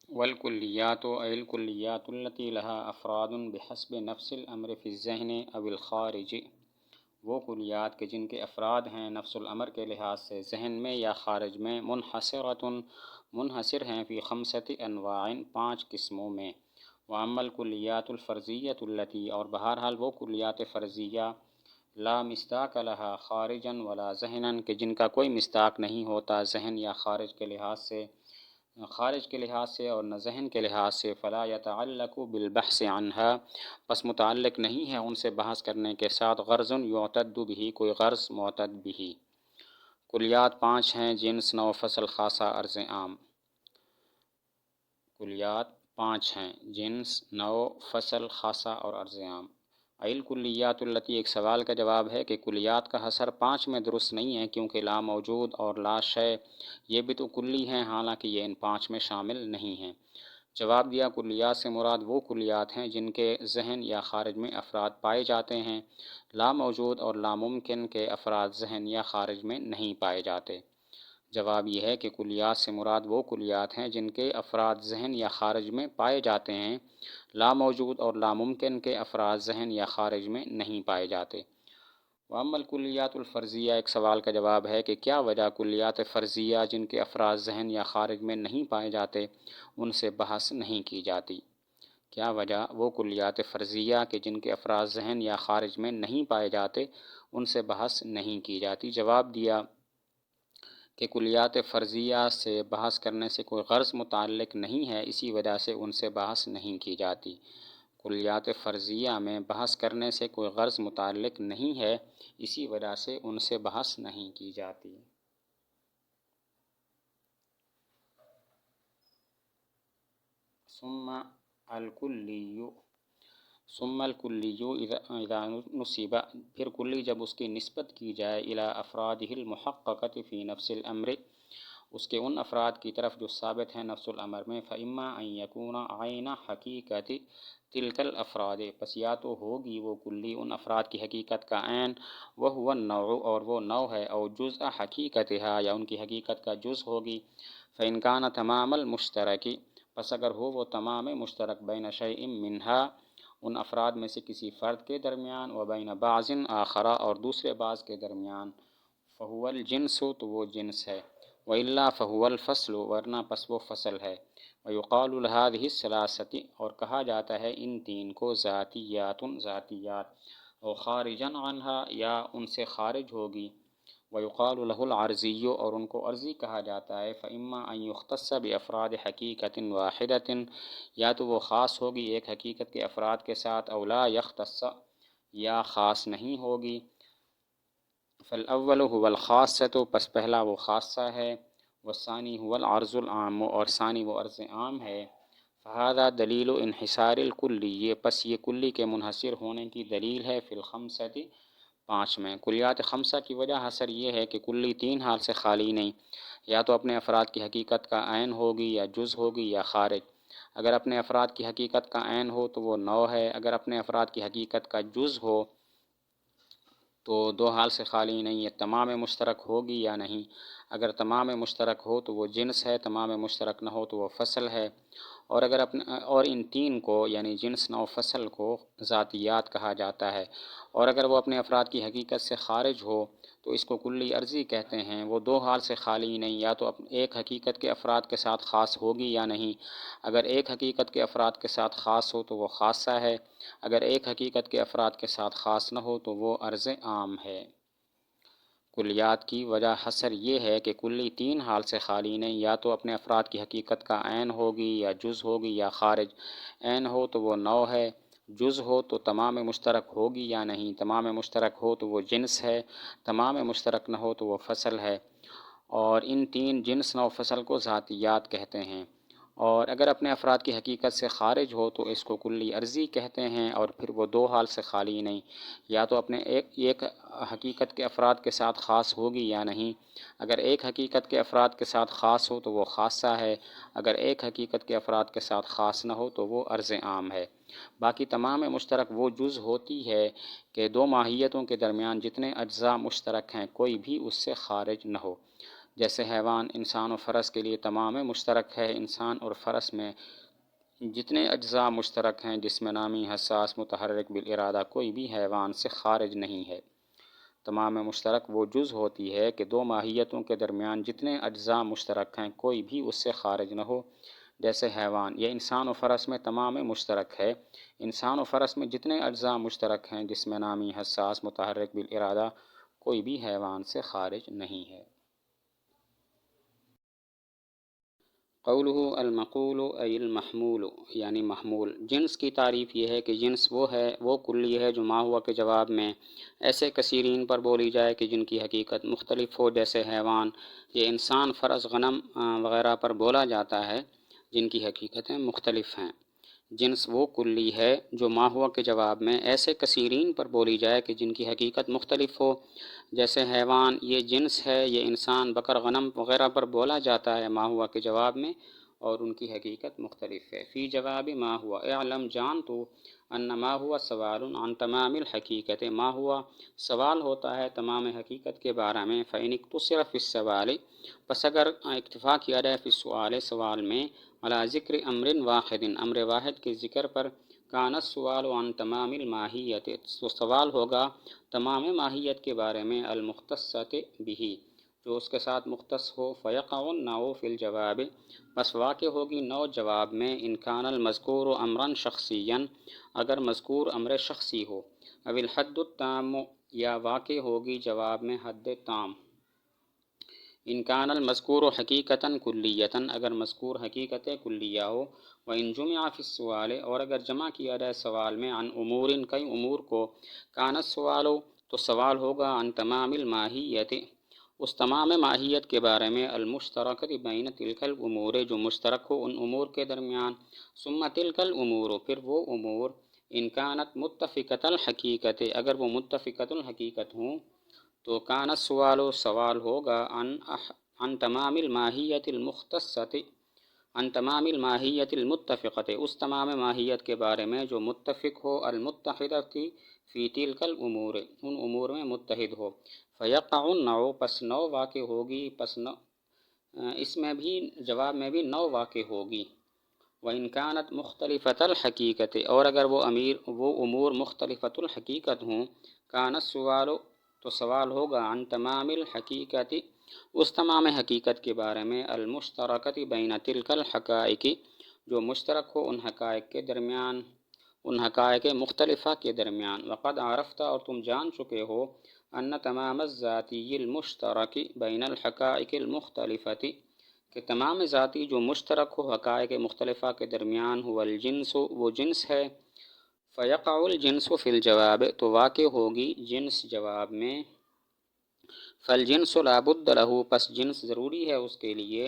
والکلیات أي الكليات التي لها أفراد بحسب نفس الأمر في الذهن أو الخارج، وہ کلیات کے جن کے افراد ہیں نفس الامر کے لحاظ سے ذہن میں یا خارج میں، منحصر ہیں فی خمسۃ انواع، 5 قسموں میں۔ واما الکلیات الفرضیۃ التی، اور بہرحال وہ کلیات فرضیہ لا مصداق لها خارجا ولا ذہنا، کہ جن کا کوئی مصداق نہیں ہوتا ذہن یا خارج کے لحاظ سے اور نہ ذہن کے لحاظ سے، فلا يتعلق بالبحث عنها، پس متعلق نہیں ہے ان سے بحث کرنے کے ساتھ، غرض یعتد به، کوئی غرض معتد به۔ کلیات 5 ہیں، جنس، نوع، فصل، خاصہ، عرض عام۔ کلیات 5 ہیں، جنس، نوع، فصل، خاصہ اور عرض عام۔ الکلیات التی، ایک سوال کا جواب ہے کہ کلیات کا حصر 5 میں درست نہیں ہے، کیونکہ لا موجود اور لا شے یہ بھی تو کلی ہیں، حالانکہ یہ ان 5 میں شامل نہیں ہیں۔ جواب دیا، کلیات سے مراد وہ کلیات ہیں جن کے ذہن یا خارج میں افراد پائے جاتے ہیں، لا موجود اور لا ممکن کے افراد ذہن یا خارج میں نہیں پائے جاتے۔ جواب یہ ہے کہ کلیات سے مراد وہ کلیات ہیں جن کے افراد ذہن یا خارج میں پائے جاتے ہیں، لا موجود اور لا ممکن کے افراد ذہن یا خارج میں نہیں پائے جاتے۔ واما الکلیات الفرضیہ، ایک سوال کا جواب ہے کہ کیا وجہ کلیات فرضیہ جن کے افراد ذہن یا خارج میں نہیں پائے جاتے ان سے بحث نہیں کی جاتی؟ کیا وجہ وہ کلیات فرضیہ کہ جن کے افراد ذہن یا خارج میں نہیں پائے جاتے ان سے بحث نہیں کی جاتی؟ جواب دیا کہ کلیات فرضیہ سے بحث کرنے سے کوئی غرض متعلق نہیں ہے، اسی وجہ سے ان سے بحث نہیں کی جاتی۔ کلیات فرضیہ میں بحث کرنے سے کوئی غرض متعلق نہیں ہے، اسی وجہ سے ان سے بحث نہیں کی جاتی۔ ثم الکلی اذا نصب، پھر کلی جب اس کی نسبت کی جائے الی افرادہ المحققۃ فی نفس الامر، اس کے ان افراد کی طرف جو ثابت ہیں نفس الامر میں، فاما ان یکون عین حقیقت تلک الافراد، پس یا تو ہوگی وہ کلی ان افراد کی حقیقت کا عین، وہو النوع، اور وہ نوع ہے، او جزء حقیقتها، یا ان کی حقیقت کا جز ہوگی۔ فإن کان تمام المشترک، پس اگر ہو وہ تمام مشترک، بین شیء منها، ان افراد میں سے کسی فرد کے درمیان، و بین بعض آخر، اور دوسرے بعض کے درمیان، فہو الجنس، تو وہ جنس ہے، وإلا فہو الفصل، ورنہ پس وہ فصل ہے۔ ویقال لهذه الثلاثة، اور کہا جاتا ہے ان 3 کو، ذاتیات، ذاتیات، او خارجا عنها، یا ان سے خارج ہوگی۔ ویقال له العرضی، اور ان کو عرضی کہا جاتا ہے۔ فإما ان یختص بافراد حقیقت واحدۃ، یا تو وہ خاص ہوگی ایک حقیقت کے افراد کے ساتھ، او لا یختص، یا خاص نہیں ہوگی۔ فالاول هو الخاصۃ، پس پہلا وہ خاصہ ہے، والثانی هو العرض العام، اور ثانی وہ عرض عام ہے۔ فہذا دلیل انحصار الکلی، پس یہ کلی کے منحصر ہونے کی دلیل ہے، فی الخمسۃ، 5 میں۔ کلیات 5 کی وجہ حصر یہ ہے کہ کلی 3 حال سے خالی نہیں، یا تو اپنے افراد کی حقیقت کا عین ہوگی، یا جز ہوگی، یا خارج۔ اگر اپنے افراد کی حقیقت کا عین ہو تو وہ نوع ہے، اگر اپنے افراد کی حقیقت کا جز ہو تو 2 حال سے خالی نہیں، یہ تمام مشترک ہوگی یا نہیں۔ اگر تمام مشترک ہو تو وہ جنس ہے، تمام مشترک نہ ہو تو وہ فصل ہے۔ اور ان 3 کو یعنی جنس، نوع، فصل کو ذاتیات کہا جاتا ہے، اور اگر وہ اپنے افراد کی حقیقت سے خارج ہو تو اس کو کلی عرضی کہتے ہیں۔ وہ 2 حال سے خالی نہیں، یا تو ایک حقیقت کے افراد کے ساتھ خاص ہوگی یا نہیں۔ اگر ایک حقیقت کے افراد کے ساتھ خاص ہو تو وہ خاصہ ہے، اگر ایک حقیقت کے افراد کے ساتھ خاص نہ ہو تو وہ عرض عام ہے۔ کلیات کی وجہ حصر یہ ہے کہ کلی 3 حال سے خالی نہیں، یا تو اپنے افراد کی حقیقت کا عین ہوگی، یا جز ہوگی، یا خارج۔ عین ہو تو وہ نوع ہے، جز ہو تو تمام مشترک ہوگی یا نہیں، تمام مشترک ہو تو وہ جنس ہے، تمام مشترک نہ ہو تو وہ فصل ہے۔ اور ان 3 جنس، نوع، فصل کو ذاتیات کہتے ہیں۔ اور اگر اپنے افراد کی حقیقت سے خارج ہو تو اس کو کلی عرضی کہتے ہیں، اور پھر وہ 2 حال سے خالی نہیں، یا تو اپنے ایک حقیقت کے افراد کے ساتھ خاص ہوگی یا نہیں۔ اگر ایک حقیقت کے افراد کے ساتھ خاص ہو تو وہ خاصہ ہے، اگر ایک حقیقت کے افراد کے ساتھ خاص نہ ہو تو وہ عرض عام ہے۔ باقی تمام مشترک وہ جز ہوتی ہے کہ 2 ماہیتوں کے درمیان جتنے اجزاء مشترک ہیں کوئی بھی اس سے خارج نہ ہو۔ جیسے حیوان انسان و فرس کے لیے تمام مشترک ہے، انسان اور فرس میں جتنے اجزاء مشترک ہیں، جسم نامی، حساس، متحرک بالارادہ، کوئی بھی حیوان سے خارج نہیں ہے۔ تمام مشترک وہ جز ہوتی ہے کہ دو ماہیتوں کے درمیان جتنے اجزاء مشترک ہیں کوئی بھی اس سے خارج نہ ہو، جیسے حیوان۔ یہ انسان و فرس میں تمام مشترک ہے، انسان و فرس میں جتنے اجزاء مشترک ہیں، جسم نامی، حساس، متحرک بالارادہ، کوئی بھی حیوان سے خارج نہیں ہے۔ قولہ المقول ای المحمول، یعنی محمول۔ جنس کی تعریف یہ ہے کہ جنس وہ کلی ہے جو ما ہوا کے جواب میں ایسے کثیرین پر بولی جائے کہ جن کی حقیقت مختلف ہو، جیسے حیوان، یہ انسان، فرس، غنم وغیرہ پر بولا جاتا ہے جن کی حقیقتیں مختلف ہیں۔ جنس وہ کلی ہے جو ما ہوا کے جواب میں ایسے کثیرین پر بولی جائے کہ جن کی حقیقت مختلف ہو، جیسے حیوان یہ جنس ہے، یہ انسان، بکر، غنم وغیرہ پر بولا جاتا ہے ما ہوا کے جواب میں اور ان کی حقیقت مختلف ہے۔ فی جواب ما ہوا اعلم، جان تو، ان ما ہوا سوال عن تمام الحقیقت، ما ہوا سوال ہوتا ہے تمام حقیقت کے بارے میں۔ فإن اقتصر فی السوال، پس اگر اکتفا کیا جائے فی السؤال، سوال میں، علی ذکر امر واحد، امر واحد کے ذکر پر، کان السؤال عن تمام الماہیت، تو سوال ہوگا تمام ماہیت کے بارے میں، المختصۃ بہ، جو اس کے ساتھ مختص ہو۔ فیقع النوع فی الجواب، بس واقع ہوگی نوع جواب میں، ان کان المذکور امرا شخصیا، اگر مذکور امر شخصی ہو، او الحد التام، یا واقع ہوگی جواب میں حد تام، ان کان المذکور حقیقتا کلیتا، اگر مذکور حقیقت کلیہ ہو۔ وان جمع فی السؤال، اور اگر جمع کیا جائے سوال میں، عن امور، کئی امور کو، کان السؤال، تو سوال ہوگا عن تمام الماہیت، اس تمام ماہیت کے بارے میں، المشترکۃ بین تلک الامور، جو مشترک ہو ان امور کے درمیان۔ ثم تلک الامور، پھر وہ امور، ان کانت متفقۃ الحقیقت، اگر وہ متفقۃ الحقیقت ہوں، تو کان السؤال، سوال ہوگا عن تمام الماہیت المختصۃ، عن تمام الماہیت المتفقۃ، اس تمام ماہیت کے بارے میں جو متفق ہو، المتحدۃ فی تلک الامور، ان امور میں متحد ہو۔ فیقع النوع، پس نوع واقع ہوگی، اس میں بھی جواب میں بھی نوع واقع ہوگی۔ وَإِنْ كَانَتْ مُخْتَلِفَةَ الْحَقِيقَةِ، اور اگر وہ امور مختلفۃ الحقیقت ہوں، کان السؤال، تو سوال ہوگا عن تمام الحقیقت، اس تمام حقیقت کے بارے میں، المشترکۃ بین تلک الحقائق، جو مشترک ہو ان حقائق کے درمیان، ان حقائق مختلفہ کے درمیان۔ وقد عرفت، اور تم جان چکے ہو، ان تمام الذاتی المشترک بین الحقائق المختلفۃ، کہ تمام ذاتی جو مشترک ہو حقائق مختلفہ کے درمیان، ہوا الجنس، وہ جنس ہے۔ فیقع الجنس فی الجواب، تو واقع ہوگی جنس جواب میں۔ فالجنس لا بد لہ، پس جنس ضروری ہے اس کے لیے،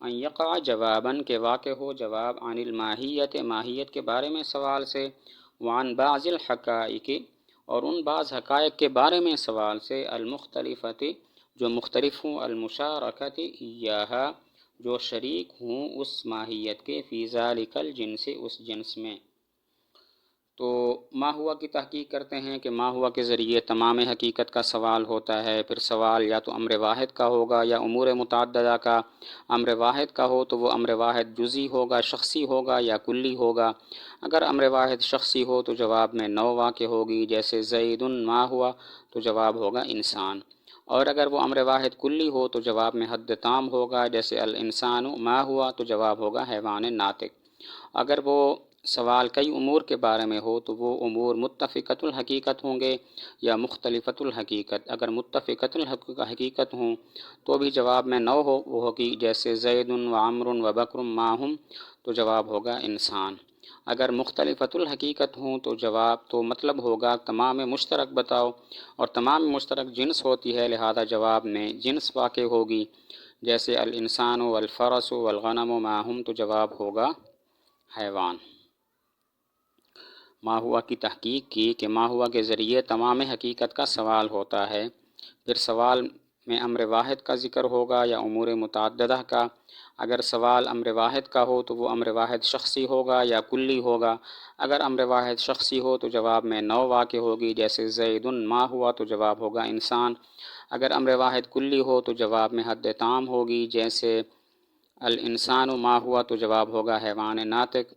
ان یقع جواباً، کہ واقع ہو جواب، عن الماہیت، ماہیت کے بارے میں سوال سے، وعن بعض الحقائق، اور ان بعض حقائق کے بارے میں سوال سے، المختلفۃ، جو مختلف ہوں، المشارکۃ ایہا، جو شریک ہوں اس ماہیت کے، فی ذالک الجنس، اس جنس میں۔ تو ما ہوا کی تحقیق کرتے ہیں کہ ما ہوا کے ذریعے تمام حقیقت کا سوال ہوتا ہے۔ پھر سوال یا تو امر واحد کا ہوگا یا امور متعددہ کا۔ امر واحد کا ہو تو وہ امر واحد جزئی ہوگا، شخصی ہوگا یا کلی ہوگا۔ اگر امر واحد شخصی ہو تو جواب میں نوع واقع ہوگی، جیسے زید ما ہوا، تو جواب ہوگا انسان۔ اور اگر وہ امر واحد کلی ہو تو جواب میں حد تام ہوگا، جیسے الانسان ما ہوا، تو جواب ہوگا حیوان ناطق۔ اگر وہ سوال کئی امور کے بارے میں ہو تو وہ امور متفقۃ الحقیقت ہوں گے یا مختلفۃ الحقیقت۔ اگر متفقۃ الحقیقت ہوں تو بھی جواب میں نوع ہوگی، جیسے زید و عمر و بکر معہم، تو جواب ہوگا انسان۔ اگر مختلفۃ الحقیقت ہوں تو جواب تو مطلب ہوگا تمام مشترک بتاؤ، اور تمام مشترک جنس ہوتی ہے، لہذا جواب میں جنس واقع ہوگی، جیسے الانسان والفرس والغنم معہم، تو جواب ہوگا حیوان۔ ما ہوا کی تحقیق کی کہ ما ہوا کے ذریعے تمام حقیقت کا سوال ہوتا ہے۔ پھر سوال میں امر واحد کا ذکر ہوگا یا امور متعددہ کا۔ اگر سوال امر واحد کا ہو تو وہ امر واحد شخصی ہوگا یا کلی ہوگا۔ اگر امر واحد شخصی ہو تو جواب میں نوع واقع ہوگی، جیسے زید ما ہوا تو جواب ہوگا انسان۔ اگر امر واحد کلی ہو تو جواب میں حد تام ہوگی، جیسے الانسان ما ہوا تو جواب ہوگا حیوان ناطق۔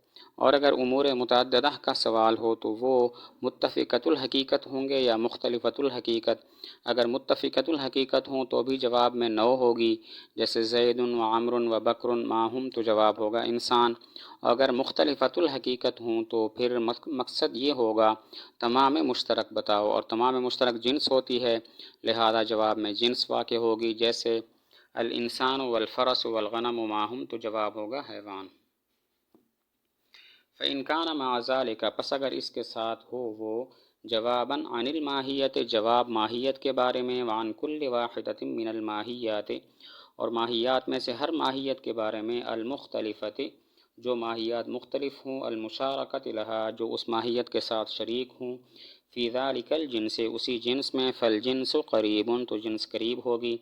اور اگر امور متعددہ کا سوال ہو تو وہ متفقۃ الحقیقت ہوں گے یا مختلفۃ الحقیقت۔ اگر متفقۃ الحقیقت ہوں تو بھی جواب میں نوع ہوگی، جیسے زید و عمر و بکر ما ہم تو جواب ہوگا انسان۔ اور اگر مختلفۃ الحقیقت ہوں تو پھر مقصد یہ ہوگا تمام مشترک بتاؤ، اور تمام مشترک جنس ہوتی ہے، لہذا جواب میں جنس واقع ہوگی، جیسے الانسان والفرس والغنم ما ہم تو جواب ہوگا حیوان۔ فإن كان مع ذلك، پس اگر اس کے ساتھ ہو وہ جواباً عن الماہیت، جواب ماہیت کے بارے میں، وعن كل واحدة من الماہیات، اور ماہیات میں سے ہر ماہیت کے بارے میں، المختلفت، جو ماہیات مختلف ہوں، المشارکت لہا، جو اس ماہیت کے ساتھ شریک ہوں، فی ذلک الجنس، اسی جنس میں، فالجنس قریب، تو جنس قریب ہوگی،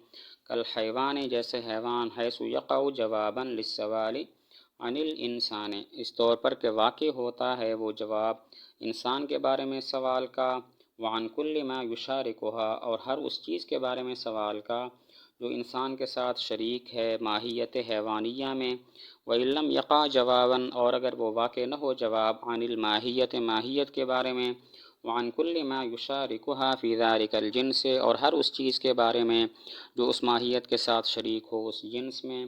کالحیوان، جیسے حیوان، حیث یقع جواباً للسوال عن الانسان، اس طور پر کہ واقع ہوتا ہے وہ جواب انسان کے بارے میں سوال کا، وعن کل ما یشارکھا، اور ہر اس چیز کے بارے میں سوال کا جو انسان کے ساتھ شریک ہے ماہیت حیوانیہ میں، وَإِن لَمْ يَقَعْ جَوَابًا، اور اگر وہ واقع نہ ہو جواب عن الماہیت، ماہیت کے بارے میں، وعن کل ما یشارکھا فی ذلک الجنس، اور ہر اس چیز کے بارے میں جو اس ماہیت کے ساتھ شریک ہو اس جنس میں،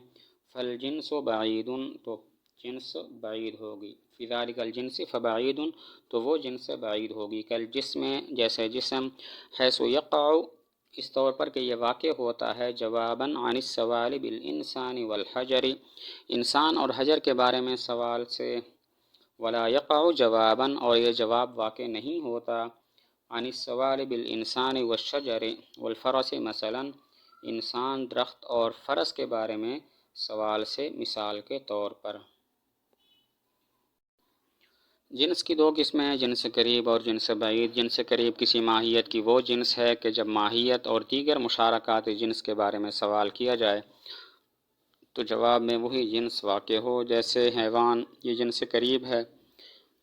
فالجنس بعید، تو جنس بعید ہوگی، فی ذلک الجنس فبعید، تو وہ جنس بعید ہوگی، کالجسم، جیسے جسم، حیث یقع، اس طور پر کہ یہ واقع ہوتا ہے جواباً عن السوال بالانسان والحجر، انسان اور حجر کے بارے میں سوال سے، ولا یقع جواباً، اور یہ جواب واقع نہیں ہوتا عن السوال بالانسان والشجر والفرس، مثلا انسان، درخت اور فرس کے بارے میں سوال سے، مثال کے طور پر۔ جنس کی دو قسمیں ہیں، جنس قریب اور جنس بعید۔ جنس قریب کسی ماہیت کی وہ جنس ہے کہ جب ماہیت اور دیگر مشارکات جنس کے بارے میں سوال کیا جائے تو جواب میں وہی جنس واقع ہو، جیسے حیوان، یہ جنس قریب ہے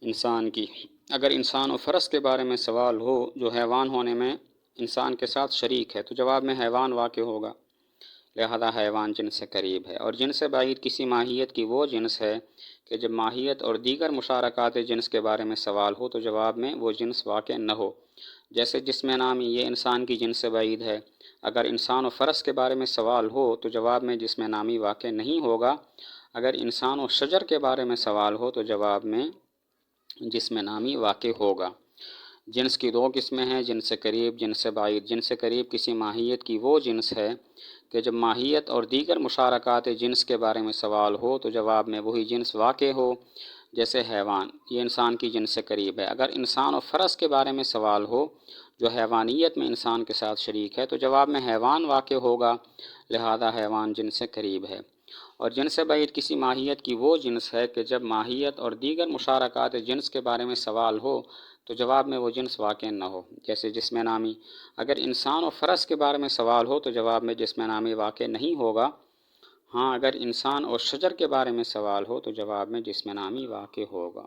انسان کی۔ اگر انسان و فرس کے بارے میں سوال ہو جو حیوان ہونے میں انسان کے ساتھ شریک ہے تو جواب میں حیوان واقع ہوگا، لہذا حیوان جنس قریب ہے۔ اور جنس بعید کسی ماہیت کی وہ جنس ہے کہ جب ماہیت اور دیگر مشارکات جنس کے بارے میں سوال ہو تو جواب میں وہ جنس واقع نہ ہو، جیسے جسم نامی، یہ انسان کی جنس بعید ہے۔ اگر انسان و فرس کے بارے میں سوال ہو تو جواب میں جسم نامی واقع نہیں ہوگا۔ اگر انسان و شجر کے بارے میں سوال ہو تو جواب میں جسم نامی واقع ہوگا۔ جنس کی دو قسمیں ہیں، جنس قریب، جنس بعید۔ جنس قریب کسی ماہیت کی وہ جنس ہے کہ جب ماہیت اور دیگر مشارکات جنس کے بارے میں سوال ہو تو جواب میں وہی جنس واقع ہو، جیسے حیوان، یہ انسان کی جنس سے قریب ہے۔ اگر انسان و فرس کے بارے میں سوال ہو جو حیوانیت میں انسان کے ساتھ شریک ہے تو جواب میں حیوان واقع ہوگا، لہذا حیوان جنس سے قریب ہے۔ اور جنس بعید کسی ماہیت کی وہ جنس ہے کہ جب ماہیت اور دیگر مشارکات جنس کے بارے میں سوال ہو تو جواب میں وہ جنس واقع نہ ہو، جیسے جسم نامی۔ اگر انسان و فرس کے بارے میں سوال ہو تو جواب میں جسم نامی واقع نہیں ہوگا، ہاں اگر انسان اور شجر کے بارے میں سوال ہو تو جواب میں جسم نامی واقع ہوگا۔